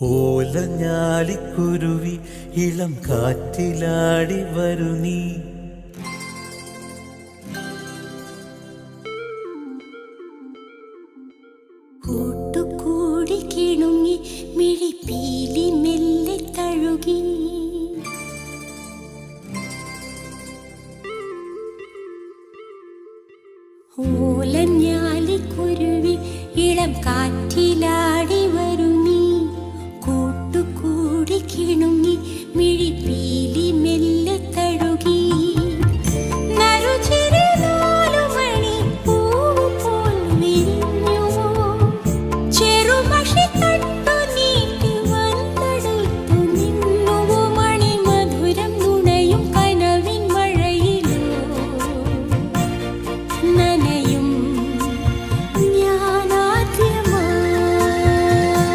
ഓലഞ്ഞാലിക്കുരുവി ഇളം കാറ്റിലാടി വരു നീ. കൂട്ടുകൂടി കിണുങ്ങി മിഴിപ്പീലി മെല്ലെ തഴുകി.